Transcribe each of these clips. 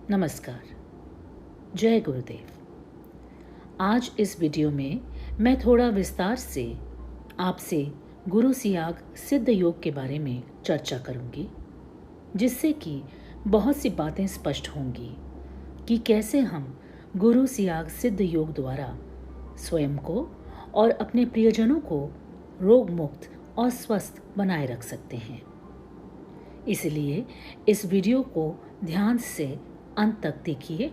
नमस्कार। जय गुरुदेव। आज इस वीडियो में मैं थोड़ा विस्तार से आपसे गुरु सियाग सिद्ध योग के बारे में चर्चा करूंगी, जिससे कि बहुत सी बातें स्पष्ट होंगी कि कैसे हम गुरु सियाग सिद्ध योग द्वारा स्वयं को और अपने प्रियजनों को रोग मुक्त और स्वस्थ बनाए रख सकते हैं। इसलिए इस वीडियो को ध्यान से अंत तक देखिए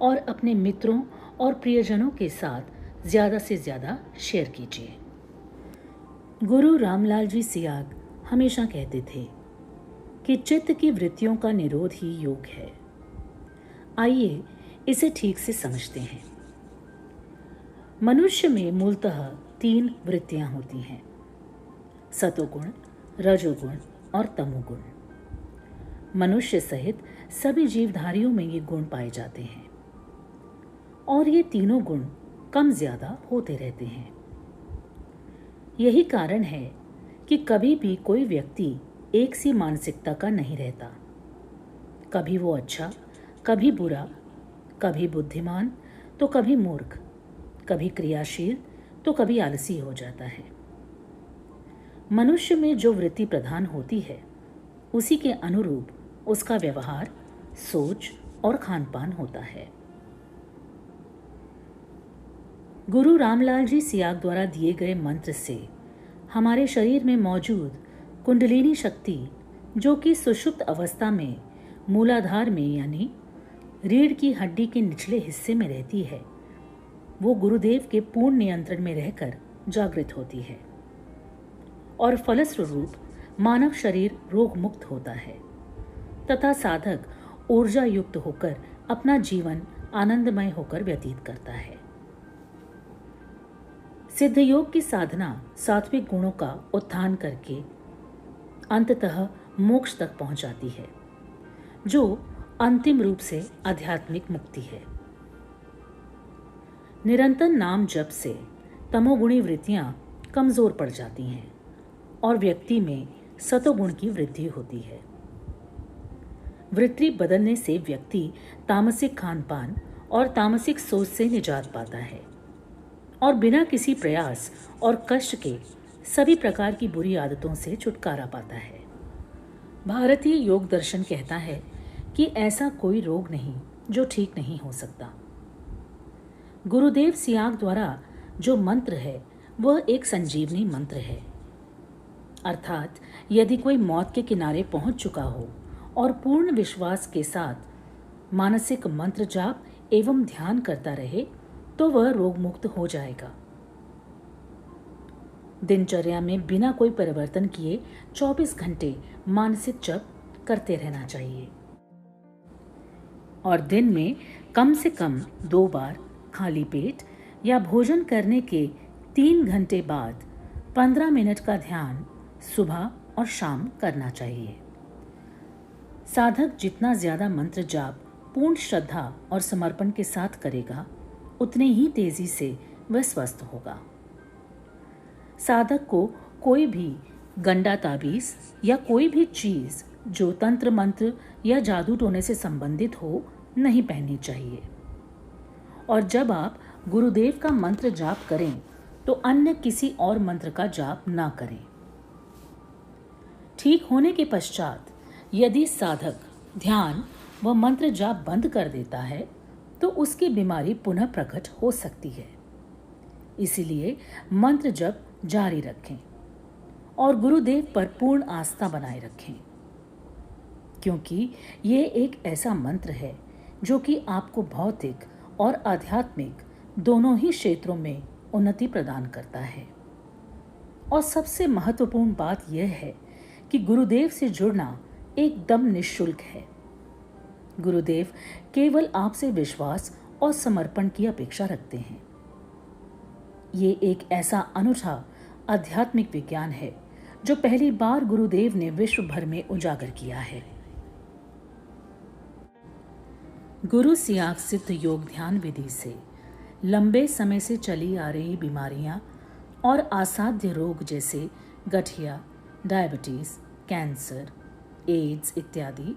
और अपने मित्रों और प्रियजनों के साथ ज़्यादा से ज़्यादा शेयर कीजिए। गुरु रामलाल जी सियाग हमेशा कहते थे कि चित्त की वृत्तियों का निरोध ही योग है। आइए इसे ठीक से समझते हैं। मनुष्य में मूलतः 3 वृत्तियां होती हैं: सतोगुण, रजोगुण और तमोगुण। मनुष्य सहित सभी जीवधारियों में ये गुण पाए जाते हैं और ये तीनों गुण कम ज्यादा होते रहते हैं। यही कारण है कि कभी भी कोई व्यक्ति एक सी मानसिकता का नहीं रहता। कभी वो अच्छा, कभी बुरा, कभी बुद्धिमान तो कभी मूर्ख, कभी क्रियाशील तो कभी आलसी हो जाता है। मनुष्य में जो वृत्ति प्रधान होती है उसी के अनुरूप उसका व्यवहार, सोच और खानपान होता है। गुरु रामलाल जी सियाग द्वारा दिए गए मंत्र से हमारे शरीर में मौजूद कुंडलिनी शक्ति, जो कि सुषुप्त अवस्था में मूलाधार में यानी रीढ़ की हड्डी के निचले हिस्से में रहती है, वो गुरुदेव के पूर्ण नियंत्रण में रहकर जागृत होती है और फलस्वरूप मानव शरीर रोग मुक्त होता है तथा साधक ऊर्जा युक्त होकर अपना जीवन आनंदमय होकर व्यतीत करता है। सिद्ध योग की साधना सात्विक गुणों का उत्थान करके अंततः मोक्ष तक पहुंचाती है, जो अंतिम रूप से आध्यात्मिक मुक्ति है। निरंतर नाम जप से तमोगुणी वृत्तियां कमजोर पड़ जाती हैं और व्यक्ति में सतोगुण की वृद्धि होती है। वृत्ति बदलने से व्यक्ति तामसिक खानपान और तामसिक सोच से निजात पाता है और बिना किसी प्रयास और कष्ट के सभी प्रकार की बुरी आदतों से छुटकारा पाता है। भारतीय योग दर्शन कहता है कि ऐसा कोई रोग नहीं जो ठीक नहीं हो सकता। गुरुदेव सियाग द्वारा जो मंत्र है वह एक संजीवनी मंत्र है, अर्थात यदि कोई मौत के किनारे पहुंच चुका हो और पूर्ण विश्वास के साथ मानसिक मंत्र जाप एवं ध्यान करता रहे तो वह रोग मुक्त हो जाएगा। दिनचर्या में बिना कोई परिवर्तन किए 24 घंटे मानसिक जप करते रहना चाहिए और दिन में कम से कम 2 बार खाली पेट या भोजन करने के 3 घंटे बाद 15 मिनट का ध्यान सुबह और शाम करना चाहिए। साधक जितना ज्यादा मंत्र जाप पूर्ण श्रद्धा और समर्पण के साथ करेगा, उतने ही तेजी से वह स्वस्थ होगा। साधक को कोई भी गंडा ताबीज या कोई भी चीज जो तंत्र मंत्र या जादू टोने से संबंधित हो नहीं पहननी चाहिए और जब आप गुरुदेव का मंत्र जाप करें तो अन्य किसी और मंत्र का जाप ना करें। ठीक होने के पश्चात यदि साधक ध्यान व मंत्र जाप बंद कर देता है तो उसकी बीमारी पुनः प्रकट हो सकती है। इसीलिए मंत्र जप जारी रखें और गुरुदेव पर पूर्ण आस्था बनाए रखें, क्योंकि ये एक ऐसा मंत्र है जो कि आपको भौतिक और आध्यात्मिक दोनों ही क्षेत्रों में उन्नति प्रदान करता है। और सबसे महत्वपूर्ण बात यह है कि गुरुदेव से जुड़ना एकदम निःशुल्क है। गुरुदेव केवल आपसे विश्वास और समर्पण की अपेक्षा रखते हैं। ये एक ऐसा अनूठा आध्यात्मिक विज्ञान है जो पहली बार गुरुदेव ने विश्व भर में उजागर किया है। गुरु सियाग सिद्ध योग ध्यान विधि से लंबे समय से चली आ रही बीमारियां और असाध्य रोग जैसे गठिया, डायबिटीज, कैंसर, एड्स इत्यादि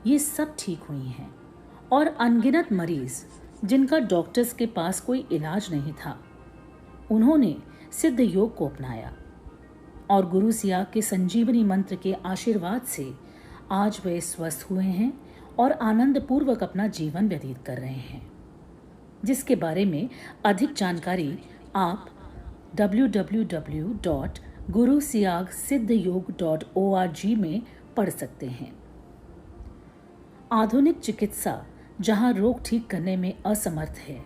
ये सब ठीक हुई हैं और अनगिनत मरीज जिनका डॉक्टर्स के पास कोई इलाज नहीं था, उन्होंने सिद्ध योग को अपनाया और गुरु सियाग के संजीवनी मंत्र के आशीर्वाद से आज वे स्वस्थ हुए हैं और आनंद पूर्वक अपना जीवन व्यतीत कर रहे हैं, जिसके बारे में अधिक जानकारी आप www.gurusiagsiddhayog.org में पढ़ सकते हैं। आधुनिक चिकित्सा जहां रोग ठीक करने में असमर्थ है,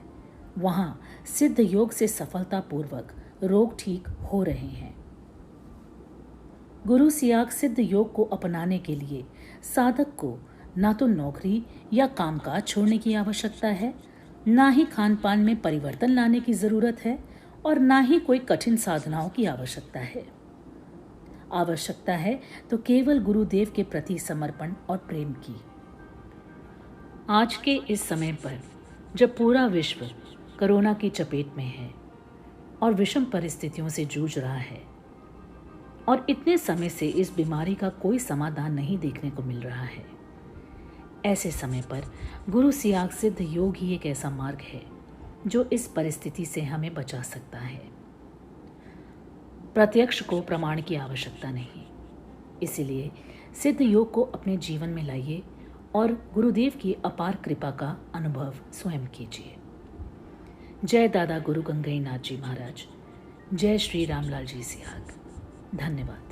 वहां सिद्ध योग से सफलतापूर्वक रोग ठीक हो रहे हैं। गुरु सियाग सिद्ध योग को अपनाने के लिए साधक को ना तो नौकरी या कामकाज छोड़ने की आवश्यकता है, ना ही खान पान में परिवर्तन लाने की जरूरत है और ना ही कोई कठिन साधनाओं की आवश्यकता है। आवश्यकता है तो केवल गुरुदेव के प्रति समर्पण और प्रेम की। आज के इस समय पर जब पूरा विश्व कोरोना की चपेट में है और विषम परिस्थितियों से जूझ रहा है और इतने समय से इस बीमारी का कोई समाधान नहीं देखने को मिल रहा है, ऐसे समय पर गुरु सियाग सिद्ध योग ही एक ऐसा मार्ग है जो इस परिस्थिति से हमें बचा सकता है। प्रत्यक्ष को प्रमाण की आवश्यकता नहीं, इसलिए सिद्ध योग को अपने जीवन में लाइए और गुरुदेव की अपार कृपा का अनुभव स्वयं कीजिए। जय दादा गुरु गंगईनाथ जी महाराज। जय श्री रामलाल जी सियाग। धन्यवाद।